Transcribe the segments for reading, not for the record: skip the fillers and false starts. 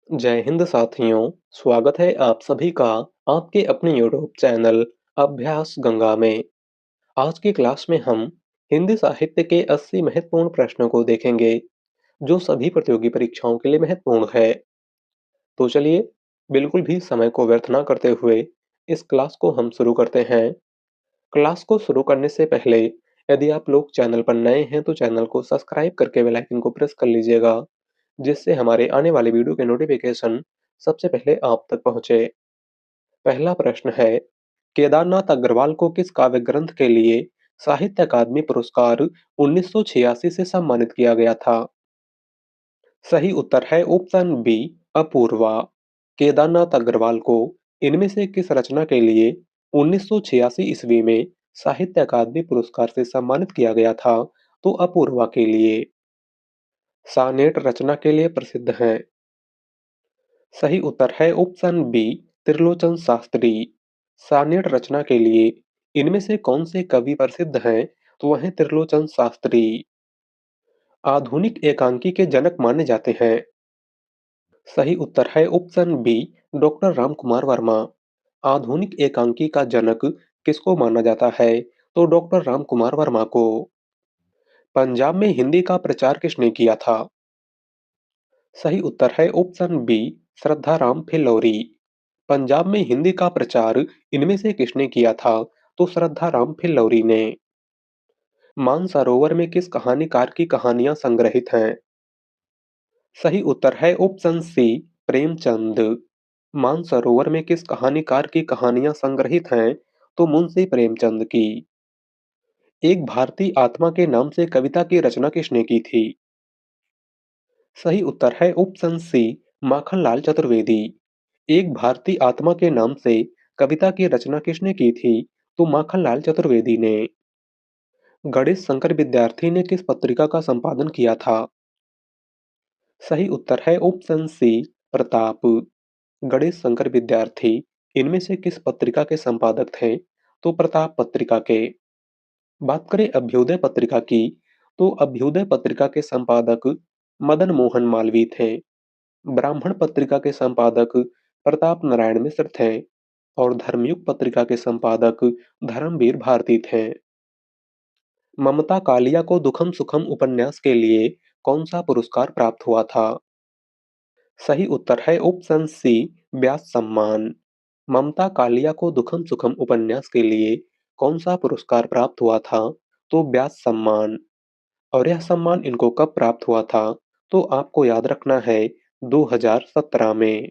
जय हिंद साथियों। स्वागत है आप सभी का आपके अपने यूट्यूब चैनल अभ्यास गंगा में। आज की क्लास में हम हिंदी साहित्य के 80 महत्वपूर्ण प्रश्नों को देखेंगे जो सभी प्रतियोगी परीक्षाओं के लिए महत्वपूर्ण है। तो चलिए बिल्कुल भी समय को व्यर्थ ना करते हुए इस क्लास को हम शुरू करते हैं। क्लास को शुरू करने से पहले यदि आप लोग चैनल पर नए हैं तो चैनल को सब्सक्राइब करके बेल आइकन को प्रेस कर लीजिएगा, जिससे हमारे आने वाले वीडियो के नोटिफिकेशन सबसे पहले आप तक पहुंचे। पहला प्रश्न है, केदारनाथ अग्रवाल को किस काव्य ग्रंथ के लिए साहित्य अकादमी पुरस्कार 1986 से सम्मानित किया गया था? सही उत्तर है ऑप्शन बी, अपूर्वा। केदारनाथ अग्रवाल को इनमें से किस रचना के लिए 1986 ईस्वी में साहित्य अकादमी पुरस्कार से सम्मानित किया गया था? तो अपूर्वा के लिए। सानेट रचना के लिए प्रसिद्ध हैं। सही उत्तर है option B, Trilochan Shastri. Sonnet रचना के लिए इनमें से कौन से कवि प्रसिद्ध हैं? तो वह हैं त्रिलोचन शास्त्री। आधुनिक एकांकी के जनक माने जाते हैं। सही उत्तर है option b, doctor Ramkumar Varma. आधुनिक एकांकी का जनक किसको माना जाता है? तो डॉक्टर रामकुमार वर्मा को। पंजाब में हिंदी का प्रचार किसने किया था? सही उत्तर है ऑप्शन बी, श्रद्धाराम फिल्लौरी। पंजाब में हिंदी का प्रचार इनमें से किसने किया था? तो श्रद्धाराम फिल्लौरी ने। मानसरोवर में किस कहानीकार की कहानियां संग्रहित हैं? सही उत्तर है ऑप्शन सी, प्रेमचंद। मानसरोवर में किस कहानीकार की कहानियां संग्रहित हैं? तो मुंशी प्रेमचंद की। एक भारतीय आत्मा के नाम से कविता की रचना किसने की थी? सही उत्तर है ऑप्शन सी, माखनलाल चतुर्वेदी। एक भारतीय आत्मा के नाम से कविता की रचना किसने की थी? तो माखनलाल चतुर्वेदी ने। गणेश शंकर विद्यार्थी ने किस पत्रिका का संपादन किया था? सही उत्तर है ऑप्शन सी, प्रताप। गणेश शंकर विद्यार्थी इनमें से किस पत्रिका के संपादक थे? तो प्रताप पत्रिका के। बात करें अभ्युदय पत्रिका की, तो अभ्युदय पत्रिका के संपादक मदन मोहन मालवीय थे। ब्राह्मण पत्रिका के संपादक प्रताप नारायण मिश्र थे और धर्मयुग पत्रिका के संपादक धर्मवीर भारती थे। ममता कालिया को दुखम सुखम उपन्यास के लिए कौन सा पुरस्कार प्राप्त हुआ था? सही उत्तर है ऑप्शन सी, व्यास सम्मान। ममता कालिया को दुखम सुखम उपन्यास के लिए कौन सा पुरस्कार प्राप्त हुआ था? तो व्यास सम्मान। और यह सम्मान इनको कब प्राप्त हुआ था? तो आपको याद रखना है 2017 में।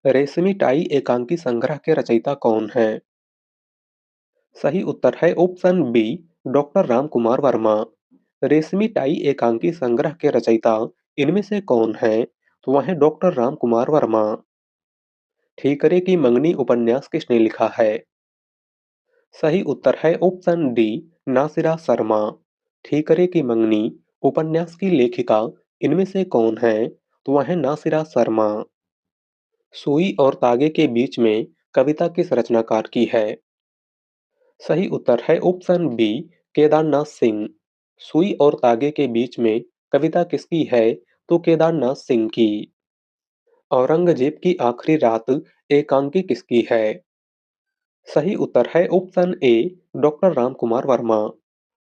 रेशमी टाई एकांकी संग्रह के रचयिता कौन हैं? सही उत्तर है option b, doctor Ramkumar Varma. Reshmi tie एकांकी संग्रह के रचयिता इनमें से कौन हैं? तो वह हैं डॉक्टर रामकुमार वर्मा। ठीकरे की मंगनी उपन्यास किसने लिखा है? सही उत्तर है ऑप्शन डी, नासिरा शर्मा। ठीकरे की मंगनी उपन्यास की लेखिका इनमें से कौन है? तो वह है नासिरा शर्मा। सुई और तागे के बीच में कविता किस रचनाकार की है? सही उत्तर है ऑप्शन बी, केदारनाथ सिंह। सुई और तागे के बीच में कविता किसकी है? तो केदारनाथ सिंह की। औरंगजेब की आखिरी रात एकांकी किसकी है? सही उत्तर है option A, doctor Ramkumar Verma.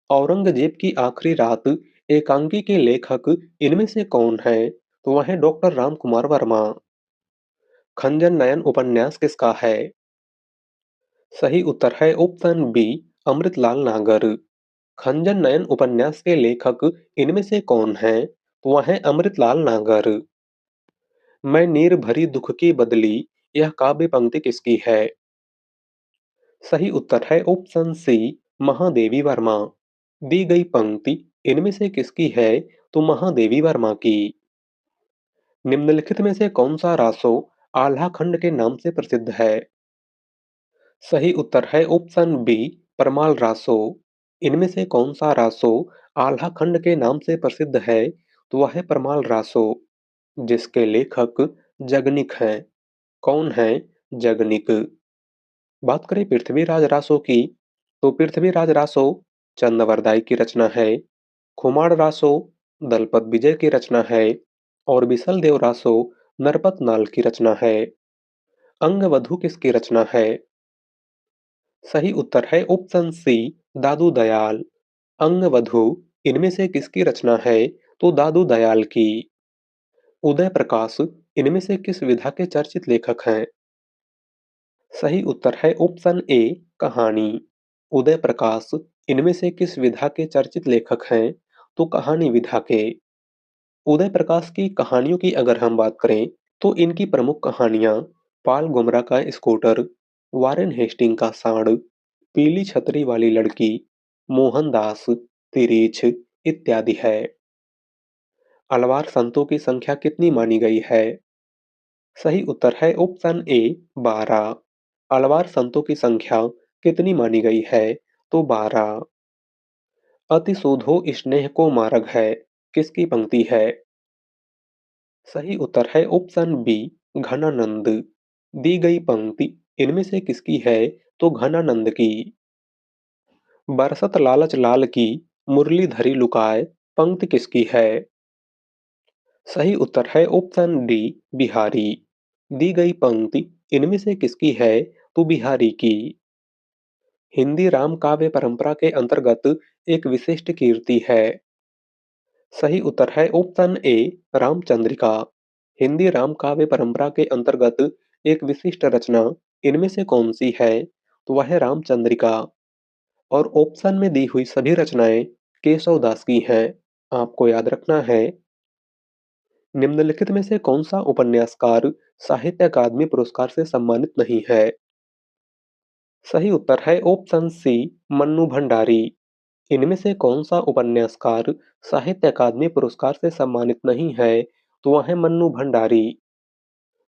Aurangzeb की आखिरी रात एकांकी के लेखक इनमें से कौन है? तो वह है डॉक्टर रामकुमार वर्मा। खंजन नयन उपन्यास किसका है? सही उत्तर है ऑप्शन बी, अमृतलाल नागर। खंजन नयन उपन्यास के लेखक इनमें से कौन हैं? तो वह हैं अमृतलाल नागर। मैं नीर भरी दुख की बदली यह काव्य पंक्ति किसकी है? सही उत्तर है ऑप्शन सी, महादेवी वर्मा। दी गई पंक्ति इनमें से किसकी है? तो महादेवी वर्मा की। निम्नलिखित में से कौन सा रासो आल्हा खंड के नाम से प्रसिद्ध है? सही उत्तर है ऑप्शन बी, परमाल रासो। इनमें से कौन सा रासो आल्हा खंड के नाम से प्रसिद्ध है? तो वह है परमाल रासो, जिसके लेखक जगनिक हैं। कौन है जगनिक? बात करें पृथ्वीराज रासो की, तो पृथ्वीराज रासो चंदवरदाई की रचना है। खुमार रासो दलपत विजय की रचना है और बिसल देव रासो नरपतनाल की रचना है। अंगवधु किसकी रचना है? सही उत्तर है ऑप्शन सी, दादू दयाल। अंगवधु इनमें से किसकी रचना है? तो दादू दयाल की। उदय प्रकाश इनमें से किस विधा के चर्चित लेखक हैं? सही उत्तर है ऑप्शन ए, कहानी। उदय प्रकाश इनमें से किस विधा के चर्चित लेखक हैं? तो कहानी विधा के। उदय प्रकाश की कहानियों की अगर हम बात करें तो इनकी प्रमुख कहानियां पाल गुमरा का स्कूटर, वारेन हेस्टिंग का सांड, पीली छतरी वाली लड़की, मोहनदास, तिरेछ इत्यादि है। अलवार संतों की संख्या कितनी मानी गई है? सही उत्तर है ऑप्शन ए, 12। अलवार संतों की संख्या कितनी मानी गई है? तो 12। अति शोधो स्नेह को मार्ग है किसकी पंक्ति है? सही उत्तर है ऑप्शन बी, घनानंद। दी गई पंक्ति इनमें से किसकी है? तो घनानंद की। बरसत लालच लाल की, मुरली धरी लुकाए पंक्ति किसकी है? सही उत्तर है ऑप्शन डी, बिहारी। दी गई पंक्ति इनमें से किसकी है? तो बिहारी की। हिंदी राम काव्य परंपरा के अंतर्गत एक विशिष्ट कीर्ति है। सही उत्तर है ऑप्शन ए, रामचंद्रिका। हिंदी राम काव्य परंपरा के अंतर्गत एक विशिष्ट रचना इनमें से कौन सी है? तो वह है रामचंद्रिका। और ऑप्शन में दी हुई सभी रचनाएं केशव दास की हैं। आपको याद रखना है। निम्नलिखित में से कौन सा उपन्यासकार साहित्य अकादमी पुरस्कार से सम्मानित नहीं है? सही उत्तर है ऑप्शन सी, मन्नू भंडारी। इनमें से कौन सा उपन्यासकार साहित्य अकादमी पुरस्कार से सम्मानित नहीं है? तो वह है मन्नू भंडारी।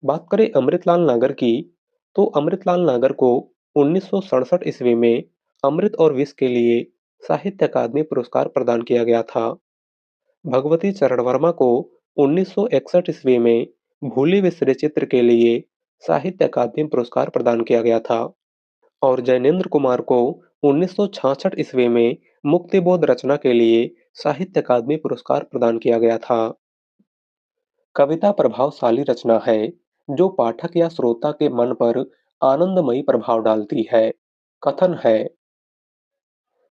बात करें अमृतलाल नागर की, तो अमृतलाल नागर को 1967 ईस्वी में अमृत और विष के लिए साहित्य अकादमी पुरस्कार प्रदान किया गया था। भगवती चरण वर्मा को 1961 ईस्वी में भूली बिसरे चित्र के लिए साहित्य अकादमी पुरस्कार प्रदान किया गया था। और जैनेंद्र कुमार को 1966 ईस्वी में मुक्तिबोध रचना के लिए साहित्य अकादमी पुरस्कार प्रदान किया गया था। कविता प्रभावशाली रचना है जो पाठक या श्रोता के मन पर आनंदमयी प्रभाव डालती है। कथन है।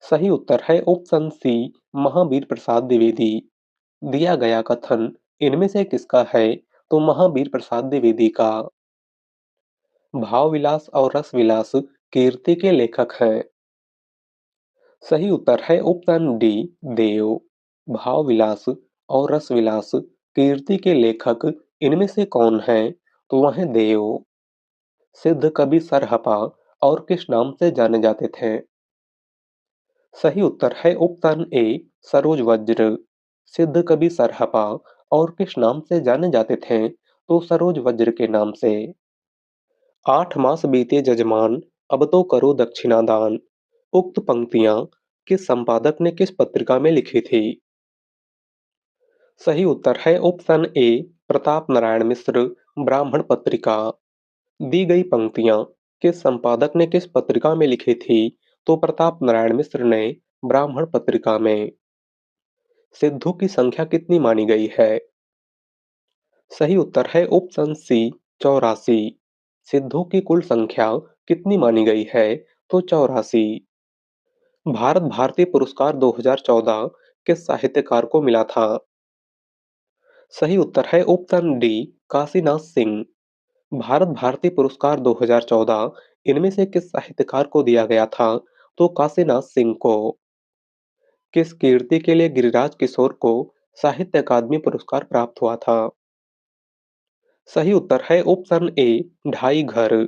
सही उत्तर है ऑप्शन सी, महावीर प्रसाद द्विवेदी। दिया गया कथन इनमें से किसका है? तो महावीर प्रसाद द्विवेदी का। भाव विलास और रस विलास कीर्ति के लेखक हैं। सही उत्तर है ऑप्शन डी, देव। भाव विलास और रस विलास कीर्ति के लेखक इनमें से कौन है? तो वह है देव। सिद्ध कवि सरहपा और किस नाम से जाने जाते थे? सही उत्तर है ऑप्शन ए, सरोज वज्र। सिद्ध कवि सरहपा और किस नाम से जाने जाते थे? तो सरोज वज्र के नाम से। 8 मास बीते जजमान, अब तो करो दक्षिणा दान। उक्त पंक्तियां किस संपादक ने किस पत्रिका में लिखी थी? सही उत्तर है ऑप्शन ए, प्रताप नारायण मिश्र, ब्राह्मण पत्रिका। दी गई पंक्तियां किस संपादक ने किस पत्रिका में लिखी थी? तो प्रताप नारायण मिश्र ने ब्राह्मण पत्रिका में। सिद्धों की संख्या कितनी मानी गई है? सही उत्तर है ऑप्शन सी, 84। सिद्धों की कुल संख्या कितनी मानी गई है? तो 84। भारत भारती पुरस्कार 2014 किस साहित्यकार को मिला था? सही उत्तर है ऑप्शन डी, काशीनाथ सिंह। भारत भारती पुरस्कार 2014 इनमें से किस साहित्यकार को दिया गया था? तो काशीनाथ सिंह को। किस कीर्ति के लिए गिरिराज किशोर को साहित्य अकादमी पुरस्कार प्राप्त हुआ था? सही उत्तर है ऑप्शन ए, ढाई घर।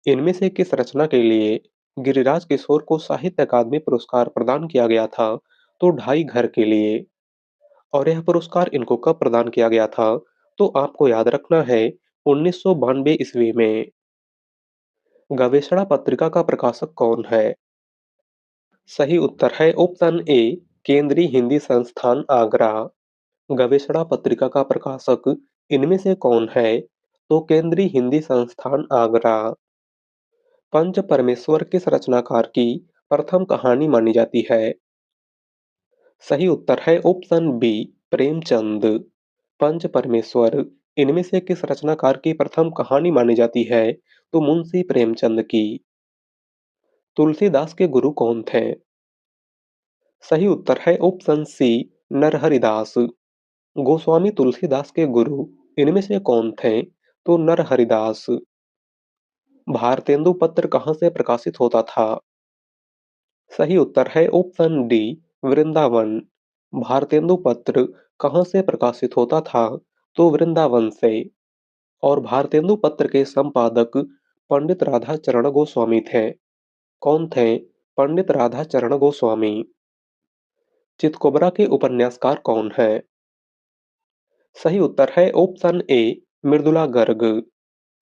इनमें से किस रचना के लिए गिरिराज किशोर को साहित्य अकादमी पुरस्कार प्रदान किया गया था? तो ढाई घर के लिए। और यह पुरस्कार इनको कब प्रदान किया गया था? तो आपको याद रखना है 1992 ईस्वी में। गवेषणा पत्रिका का प्रकाशक कौन है? सही उत्तर है ऑप्शन ए, केंद्रीय हिंदी संस्थान आगरा। गवेषणा पत्रिका का प्रकाशक इनमें से कौन है? तो केंद्रीय हिंदी संस्थान आगरा। पंच परमेश्वर किस रचनाकार की प्रथम कहानी मानी जाती है? सही उत्तर है ऑप्शन बी, प्रेमचंद। पंच परमेश्वर इनमें से किस रचनाकार की प्रथम कहानी मानी जाती है? तो मुंशी प्रेमचंद की। तुलसीदास के गुरु कौन थे? सही उत्तर है ऑप्शन सी, नरहरिदास। गोस्वामी तुलसीदास के गुरु इनमें से कौन थे? तो नरहरिदास। भारतेंदु पत्र कहाँ से प्रकाशित होता था? सही उत्तर है ऑप्शन डी, वृंदावन। भारतेंदु पत्र कहाँ से प्रकाशित होता था? तो वृंदावन से। और भारतेंदु पत्र के संपादक पंडित राधा चरण गोस्वामी थे। कौन थे? पंडित राधा चरण गोस्वामी। चितकोबरा के उपन्यासकार कौन है? सही उत्तर है ऑप्शन ए, मृदुला गर्ग।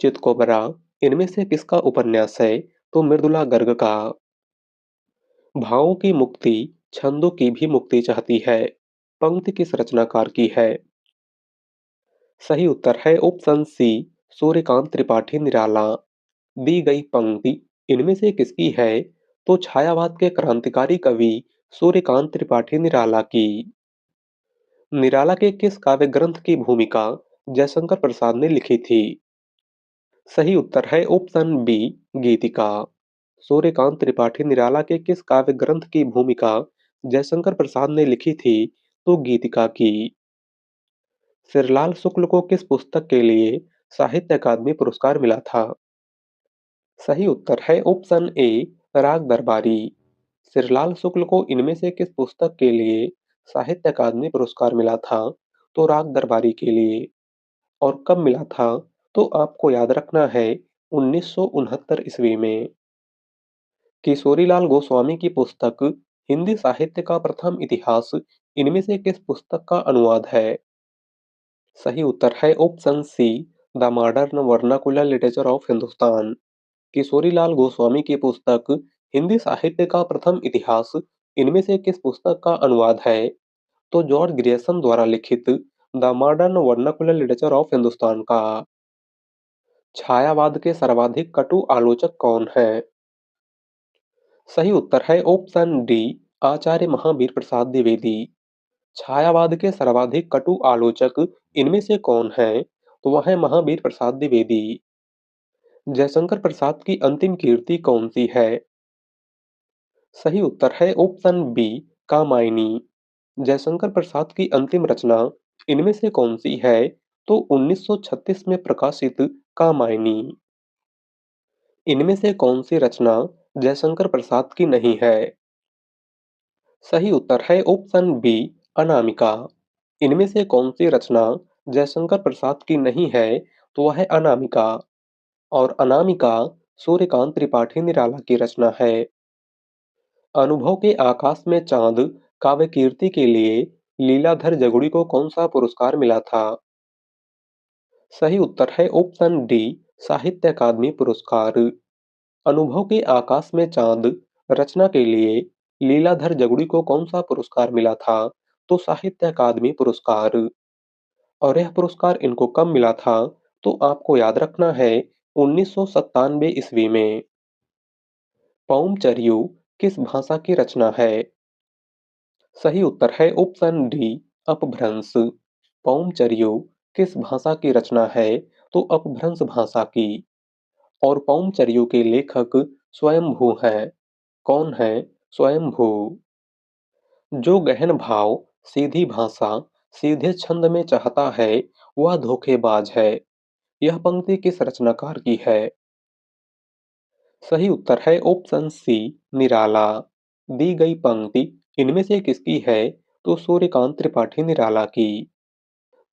चितकोबरा इनमें से किसका उपन्यास है? तो मृदुला गर्ग का। भावों की मुक्ति छंदों की भी मुक्ति चाहती है, पंक्ति किस रचनाकार की है? सही उत्तर है ऑप्शन सी, सूर्यकांत त्रिपाठी निराला। दी गई पंक्ति इनमें से किसकी है? तो छायावाद के क्रांतिकारी कवि सूर्यकांत त्रिपाठी निराला की। निराला के किस काव्य ग्रंथ की भूमिका जयशंकर प्रसाद ने लिखी थी? सही उत्तर है ऑप्शन बी, गीतिका। सूर्यकांत त्रिपाठी निराला के किस काव्य ग्रंथ की भूमिका जयशंकर प्रसाद ने लिखी थी? तो गीतिका की। सिरलाल शुक्ल को किस पुस्तक के लिए साहित्य अकादमी पुरस्कार मिला था? सही उत्तर है ऑप्शन ए, राग दरबारी। सिरलाल शुक्ल को इनमें से किस पुस्तक के लिए साहित्य अकादमी पुरस्कार मिला था? तो राग दरबारी के लिए। और कब मिला था? तो आपको याद रखना है 1969 ईस्वी में। किशोरीलाल गोस्वामी की पुस्तक हिंदी साहित्य का प्रथम इतिहास इनमें से किस पुस्तक का अनुवाद है? सही उत्तर है option c, the modern vernacular literature of Hindustan. Kishorilal Goswami की पुस्तक हिंदी साहित्य का प्रथम इतिहास इनमें से किस पुस्तक का अनुवाद है? तो जॉर्ज ग्रियर्सन द्वारा लिखित the modern vernacular literature of Hindustan का। छायावाद के सर्वाधिक कटु आलोचक कौन है? सही उत्तर है ऑप्शन डी, आचार्य महावीर प्रसाद द्विवेदी। छायावाद के सर्वाधिक कटु आलोचक इनमें से कौन है? तो वह है महावीर प्रसाद द्विवेदी। जयशंकर प्रसाद की अंतिम कीर्ति कौन सी है? सही उत्तर है ऑप्शन बी, कामायनी। जयशंकर प्रसाद की अंतिम रचना इनमें से कौन सी है? तो 1936 में प्रकाशित कामायनी। इनमें से कौन सी रचना जयशंकर प्रसाद की नहीं है? सही उत्तर है ऑप्शन बी, अनामिका। इनमें से कौन सी रचना जयशंकर प्रसाद की नहीं है? तो वह है अनामिका। और अनामिका सूर्यकांत त्रिपाठी निराला की रचना है। अनुभव के आकाश में चांद काव्य कीर्ति के लिए लीलाधर जगुड़ी को कौन सा पुरस्कार मिला था? सही उत्तर है ऑप्शन डी, साहित्य अकादमी पुरस्कार। अनुभव के आकाश में चांद रचना के लिए लीलाधर जगुड़ी को कौन सा पुरस्कार मिला था? तो साहित्य अकादमी पुरस्कार। और यह पुरस्कार इनको कब मिला था? तो आपको याद रखना है 1997 ईस्वी में। पौमचर्यू किस भाषा की रचना है? सही उत्तर है ऑप्शन डी, अपभ्रंश। पौमचर्यू किस भाषा की रचना है? तो अपभ्रंश भाषा की। और पौमचर्यू के लेखक स्वयंभू हैं। कौन है स्वयंभू? जो गहन भाव, सीधी भाषा, सीधे छंद में चाहता है, वह धोखेबाज है। यह पंक्ति किस रचनाकार की है? सही उत्तर है ऑप्शन सी, निराला। दी गई पंक्ति इनमें से किसकी है? तो सूर्यकांत त्रिपाठी निराला की।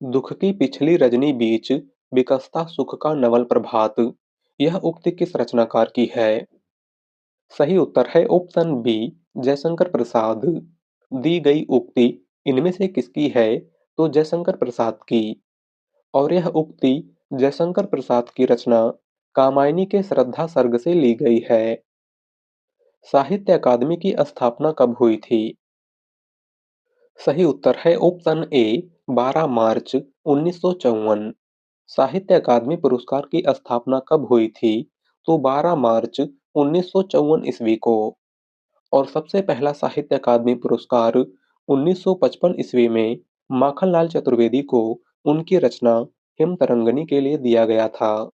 दुख की पिछली रजनी बीच विकसता सुख का नवल प्रभात, यह उक्ति किस रचनाकार की है? सही उत्तर है ऑप्शन बी, जयशंकर प्रसाद। दी गई उक्ति इनमें से किसकी है? तो जयशंकर प्रसाद की। और यह उक्ति जयशंकर प्रसाद की रचना कामायनी के श्रद्धा सर्ग से ली गई है। साहित्य अकादमी की स्थापना कब हुई थी? सही उत्तर है ऑप्शन ए, 12 मार्च 1954। साहित्य अकादमी पुरस्कार की स्थापना कब हुई थी? तो 12 मार्च 1954 ईस्वी को। और सबसे पहला साहित्य अकादमी पुरस्कार 1955 ईस्वी में माखनलाल चतुर्वेदी को उनकी रचना हिमतरंगिणी के लिए दिया गया था?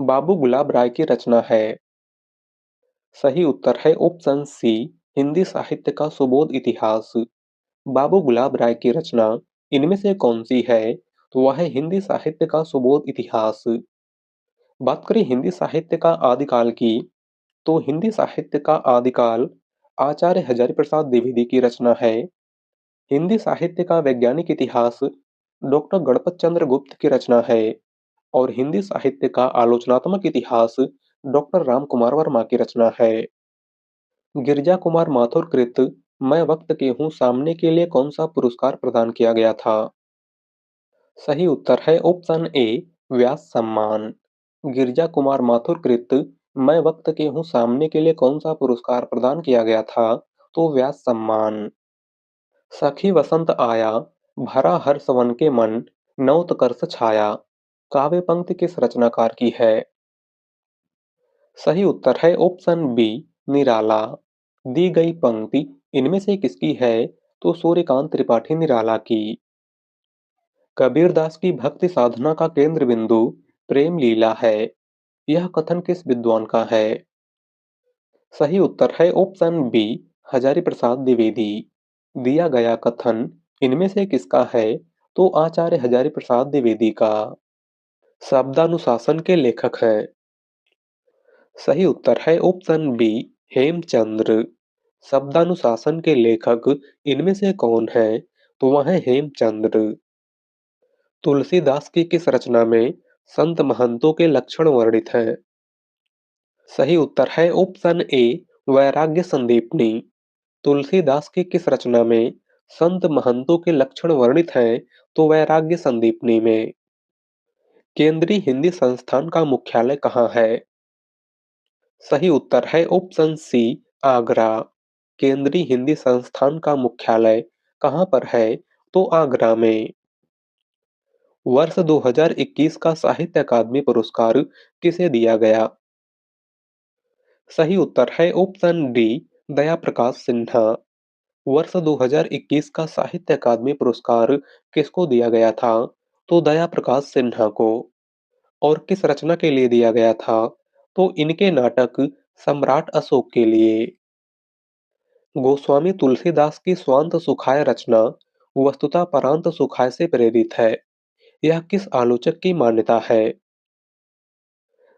बाबू गुलाब राय की रचना है? सही उत्तर है ऑप्शन सी, हिंदी साहित्य का सुबोध इतिहास। बाबू गुलाब राय की रचना इनमें से कौन सी है? तो वह है हिंदी साहित्य का सुबोध इतिहास। बात करें हिंदी साहित्य का आदिकाल की, तो हिंदी साहित्य का आदिकाल आचार्य हजारी प्रसाद द्विवेदी की रचना है। हिंदी साहित्य का वैज्ञानिक इतिहास डॉक्टर गणपत चंद्र गुप्त की रचना है। और हिंदी साहित्य का आलोचनात्मक इतिहास डॉक्टर राम कुमार वर्मा की रचना है। गिरिजा कुमार माथुर कृत मैं वक्त के हूँ सामने के लिए कौन सा पुरस्कार प्रदान किया गया था? सही उत्तर है ऑप्शन ए, व्यास सम्मान। गिरिजा कुमार माथुर कृत मैं वक्त के हूँ सामने के लिए कौन सा पुरस्कार प्रदान किया गया था? तो व्यास सम्मान। सखी वसंत आया, भरा हर्ष वन के मन, नवोत्कर्ष छाया, काव्य पंक्ति किस रचनाकार की है? सही उत्तर है ऑप्शन बी, निराला। दी गई पंक्ति इनमें से किसकी है? तो सूर्यकांत त्रिपाठी निराला की। कबीरदास की भक्ति साधना का केंद्र बिंदु प्रेम लीला है। यह कथन किस विद्वान का है? सही उत्तर है ऑप्शन बी, हजारी प्रसाद द्विवेदी। दिया गया कथन इनमें से किसका है? तो आचार्य हजारी प्रसाद द्विवेदी का। शब्दानुशासन के लेखक हैं? सही उत्तर है ऑप्शन बी, हेमचंद्र। शब्दानुशासन के लेखक इनमें से कौन है? तो वह है हेमचंद्र। तुलसीदास की किस रचना में संत महंतों के लक्षण वर्णित हैं? सही उत्तर है ऑप्शन ए, वैराग्य संदीपनी। तुलसीदास की किस रचना में संत महंतों के लक्षण वर्णित हैं? तो वैराग्य संदीपनी में। केंद्रीय हिंदी संस्थान का मुख्यालय कहाँ है? सही उत्तर है ऑप्शन सी, आगरा। केंद्रीय हिंदी संस्थान का मुख्यालय कहाँ पर है? तो आगरा में। वर्ष 2021 का साहित्य अकादमी पुरस्कार किसे दिया गया? सही उत्तर है ऑप्शन डी, दया प्रकाश सिन्हा। वर्ष 2021 का साहित्य अकादमी पुरस्कार किसको दिया गया था? तो दया प्रकाश सिन्हा को। और किस रचना के लिए दिया गया था? तो इनके नाटक सम्राट अशोक के लिए। गोस्वामी तुलसीदास की स्वांत सुखाय रचना वस्तुतः परांत सुखाय से प्रेरित है। यह किस आलोचक की मान्यता है?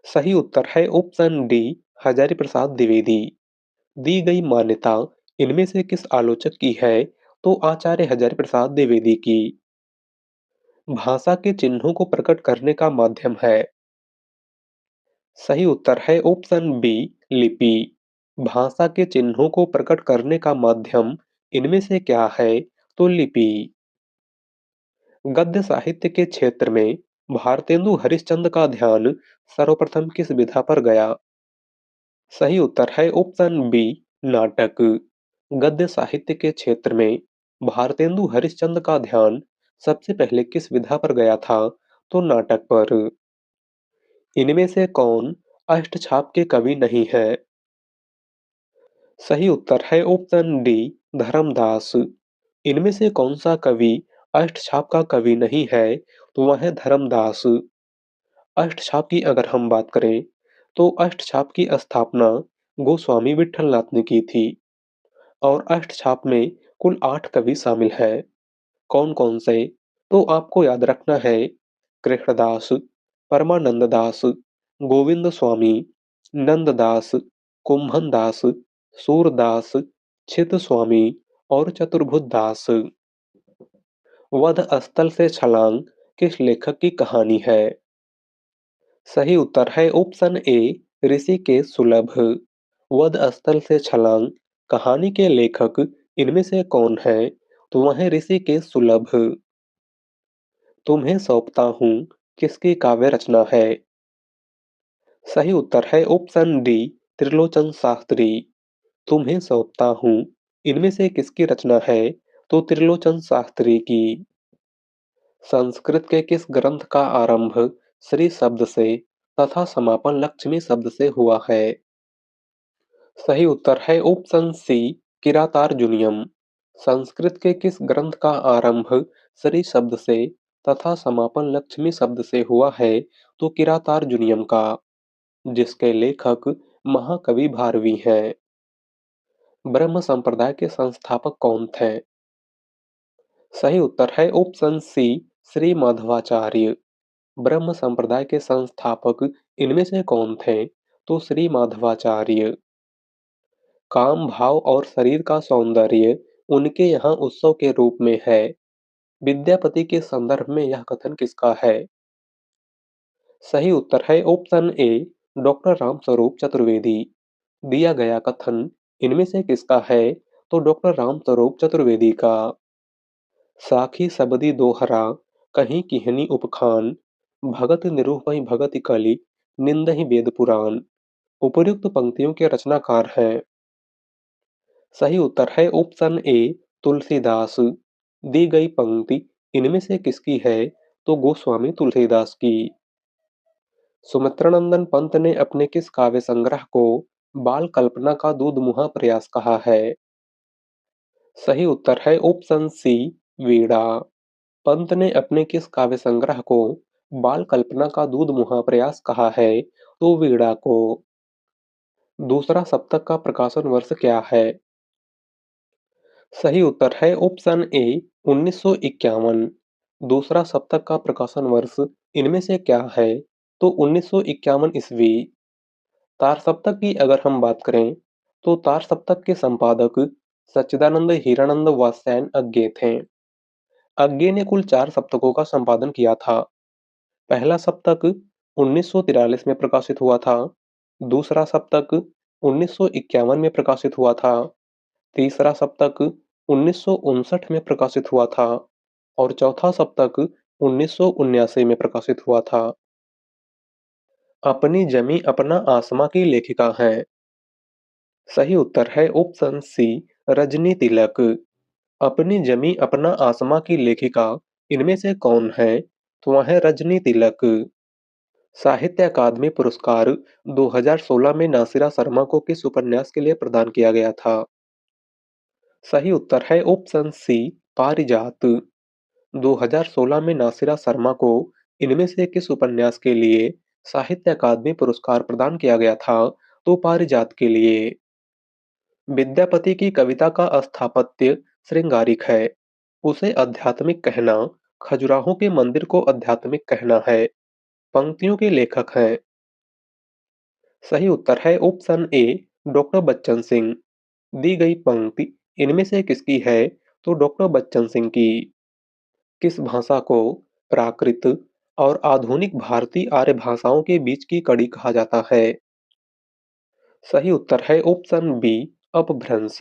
सही उत्तर है ऑप्शन डी, हजारी प्रसाद द्विवेदी। दी गई मान्यता इनमें से किस आलोचक की है? तो आचार्य हजारी प्रसाद द्विवेदी की। भाषा के चिन्हों को प्रकट करने का माध्यम है? सही उत्तर है ऑप्शन बी, लिपि। भाषा के चिन्हों को प्रकट करने का माध्यम इनमें से क्या है? तो लिपि। गद्य साहित्य के क्षेत्र में भारतेंदु हरिश्चंद्र का ध्यान सर्वप्रथम किस विधा पर गया? सही उत्तर है ऑप्शन बी, नाटक। गद्य साहित्य के क्षेत्र में भारतेंदु हरिश्चंद्र का ध्यान सबसे पहले किस विधा पर गया था? तो नाटक पर। इनमें से कौन अष्टछाप के कवि नहीं है? सही उत्तर है ऑप्शन डी, धर्मदास। इनमें से कौन सा कवि अष्टछाप का कवि नहीं है? तो वह है धर्मदास। अष्टछाप की अगर हम बात करें, तो अष्टछाप की स्थापना गोस्वामी विठलनाथ ने की थी। और अष्टछाप में कुल 8 कवि शामिल हैं। कौन-कौन से? तो आपको याद रखना है, कृष्णदास, परमानंद दास, गोविंद स्वामी, नंददास, कुंभन दास, सूरदास, छित स्वामी और चतुर्भुज दास। वध स्थल से छलांग किस लेखक की कहानी है? सही उत्तर है ऑप्शन ए, ऋषिकेश सुलभ। वध स्थल से छलांग कहानी के लेखक इनमें से कौन है? तो वह है ऋषिकेश सुलभ। तुम्हें सौंपता हूँ किसकी काव्य रचना है? सही उत्तर है ऑप्शन डी, त्रिलोचन शास्त्री। तुम्हें सौंपता हूँ इनमें से किसकी रचना है? तो त्रिलोचन शास्त्री की। संस्कृत के किस ग्रंथ का आरंभ श्री शब्द से तथा समापन लक्ष्मी शब्द से हुआ है? सही उत्तर है ऑप्शन सी, किरातार्जुनीयम। संस्कृत के किस ग्रंथ का आरंभ श्री शब्द से तथा समापन लक्ष्मी शब्द से हुआ है तो किरातार्जुनीयम का, जिसके लेखक महाकवि भारवी हैं। ब्रह्म संप्रदाय के संस्थापक कौन थे? सही उत्तर है ऑप्शन सी, श्री माधवाचार्य। ब्रह्म संप्रदाय के संस्थापक इनमें से कौन थे? तो श्री माधवाचार्य। काम भाव और शरीर का सौंदर्य उनके यहाँ उत्सव के रूप में है। विद्यापति के संदर्भ में यह कथन किसका है? सही उत्तर है option A, doctor Ramswaroop Chaturvedi. दिया गया कथन इनमें से किसका है? तो डॉक्टर रामस्वरूप चतुर्वेदी का। साखी सबदी दोहरा, कहीं किहनी उपखान, भगत निरूपहि भगति कलि, निंदहि वेद पुराण। उपर्युक्त पंक्तियों के रचनाकार हैं। सही उत्तर है ऑप्शन ए, तुलसीदास। दी गई पंक्ति इनमें से किसकी है? तो गोस्वामी तुलसीदास की। सुमित्रानंदन पंत ने अपने किस काव्य संग्रह को बाल कल्पना का दूधमुहा प्रयास कहा है? सही उत्तर है ऑप्शन सी, वीणा। पंत ने अपने किस काव्य संग्रह को बाल कल्पना का दूधमुहा प्रयास कहा है? तो वीणा को। दूसरा सप्तक का प्रकाशन वर्ष क्या है? सही उत्तर है ऑप्शन ए, 1951। दूसरा सप्तक का प्रकाशन वर्ष इनमें से क्या है? तो 1951 ईस्वी। तार सप्तक की अगर हम बात करें तो तार सप्तक के संपादक सच्चिदानंद हीरानंद वात्स्यायन अज्ञे थे। अज्ञे ने कुल 4 सप्तकों का संपादन किया था। पहला सप्तक 1943 में प्रकाशित हुआ था। दूसरा सप्तक 1951 में प्रकाशित हुआ था। तीसरा सप्तक 1959 में प्रकाशित हुआ था और चौथा सप्तक 1979 में प्रकाशित हुआ था। अपनी जमी अपना आसमां की लेखिका हैं। सही उत्तर है ऑप्शन सी, रजनी तिलक। अपनी जमी अपना आसमां की लेखिका इनमें से कौन है? तो वह है रजनी तिलक। साहित्य अकादमी पुरस्कार 2016 में नासिरा शर्मा को किस उपन्यास के लिए प्रदान किया गया था? सही उत्तर है ऑप्शन सी, पारिजात। 2016 में नासिरा शर्मा को इनमें से किस उपन्यास के लिए साहित्य अकादमी पुरस्कार प्रदान किया गया था? तो पारिजात के लिए। विद्यापति की कविता का स्थापत्य श्रृंगारिक है। उसे आध्यात्मिक कहना, खजुराहो के मंदिर को आध्यात्मिक कहना है। पंक्तियों के लेखक हैं। सही उत्तर है option A, doctor Bachchan Singh. दी गई पंक्ति इनमें से किसकी है? तो डॉक्टर बच्चन सिंह की। किस भाषा को प्राकृत और आधुनिक भारतीय आर्य भाषाओं के बीच की कड़ी कहा जाता है? सही उत्तर है ऑप्शन बी, अपभ्रंश।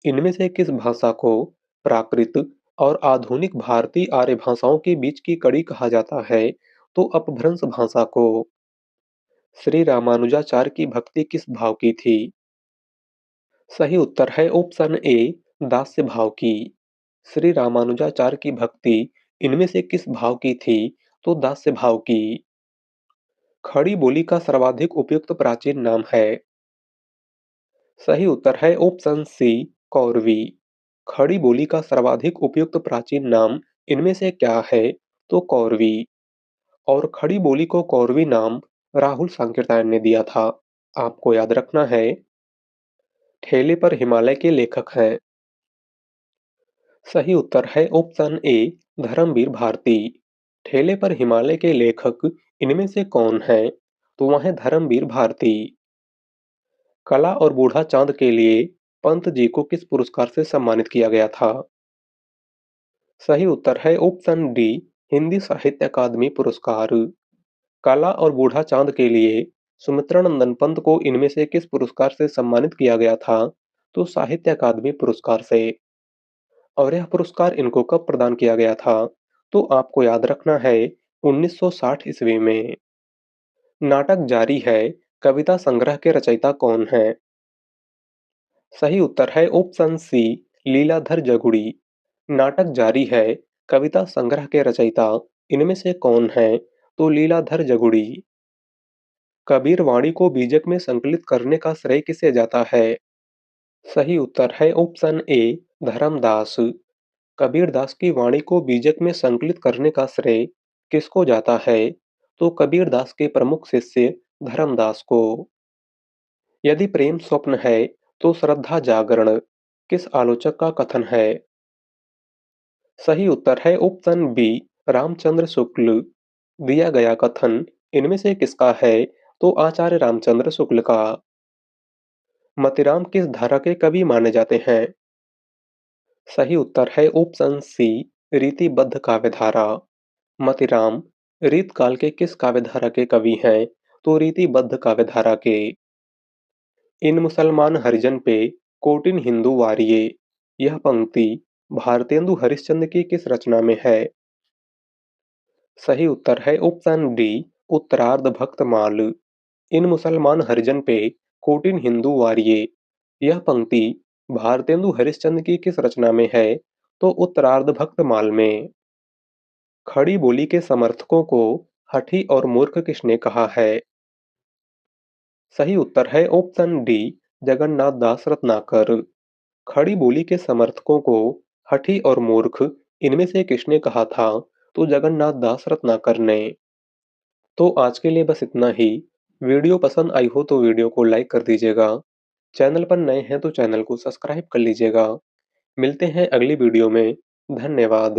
इनमें से किस भाषा को प्राकृत और आधुनिक भारतीय आर्य भाषाओं के बीच की कड़ी कहा जाता है? तो अपभ्रंश भाषा को। श्री रामानुजाचार्य की भक्ति किस भाव की थी? सही उत्तर है ऑप्शन ए, दास्य भाव की। श्री रामानुजाचार्य की भक्ति इनमें से किस भाव की थी? तो दास्य भाव की। खड़ी बोली का सर्वाधिक उपयुक्त प्राचीन नाम है। सही उत्तर है ऑप्शन सी, कौरवी। खड़ी बोली का सर्वाधिक उपयुक्त प्राचीन नाम इनमें से क्या है? तो कौरवी। और खड़ी बोली को कौरवी नाम राहुल सांकृत्यायन ने दिया था। आपको याद रखना है। ठेले पर हिमालय के लेखक हैं। सही उत्तर है ऑप्शन ए, धर्मवीर भारती। ठेले पर हिमालय के लेखक इनमें से कौन है? तो वह है धर्मवीर भारती। कला और बूढ़ा चांद के लिए पंत जी को किस पुरस्कार से सम्मानित किया गया था? सही उत्तर है ऑप्शन डी, हिंदी साहित्य अकादमी पुरस्कार। काला और बूढ़ा चांद के लिए सुमित्रानंदन पंत को इनमें से किस पुरस्कार से सम्मानित किया गया था? तो साहित्य अकादमी पुरस्कार से। और यह पुरस्कार इनको कब प्रदान किया गया था? तो आपको याद रखना है 1960 ईस्वी में। नाटक जारी है कविता संग्रह के रचयिता कौन हैं? सही उत्तर है ऑप्शन सी, लीलाधर जगुड़ी। नाटक जारी है कविता संग्रह के रचयिता इनमें से कौन हैं? तो लीलाधर जगुड़ी। कबीर वाणी को बीजक में संकलित करने का श्रेय किसे जाता है? सही उत्तर है ऑप्शन ए, धर्मदास। कबीरदास की वाणी को बीजक में संकलित करने का श्रेय किसको जाता है? तो कबीरदास के प्रमुख शिष्य धर्मदास को। यदि प्रेम स्वप्न है तो श्रद्धा जागरण किस आलोचक का कथन है? सही उत्तर है ऑप्शन बी रामचंद्र शुक्ल। दिया गया कथन इनमें से किसका है? तो आचार्य रामचंद्र शुक्ल का। मतिराम किस धारा के कवि माने जाते हैं? सही उत्तर है ऑप्शन सी रीतिबद्ध काव्यधारा। मतिराम रीतकाल के किस काव्यधारा के कवि हैं? तो रीतिबद्ध काव्यधारा के। इन मुसलमान हरिजन पे कोटिन हिंदू वारिये यह पंक्ति भारतेंदु हरिश्चंद्र की किस रचना में है? सही उत्तर है ऑप्शन डी उत्तरार्ध भक्तमाल। इन मुसलमान हरिजन पे कोटिन हिंदू वारिये यह पंक्ति भारतेंदु हरिश्चंद्र की किस रचना में है? तो उत्तरार्ध भक्तमाल में। खड़ी बोली के समर्थकों को हठी और मूर्ख किसने कहा है? सही उत्तर है ऑप्शन डी जगन्नाथ दास रत्नाकर। खड़ी बोली के समर्थकों को हठी और मूर्ख इनमें से किसने कहा था? तो जगन्नाथ दास रत्नाकर ने। तो आज के लिए बस इतना ही। वीडियो पसंद आई हो तो वीडियो को लाइक कर दीजिएगा। चैनल पर नए हैं तो चैनल को सब्सक्राइब कर लीजिएगा। मिलते हैं अगली वीडियो में। धन्यवाद।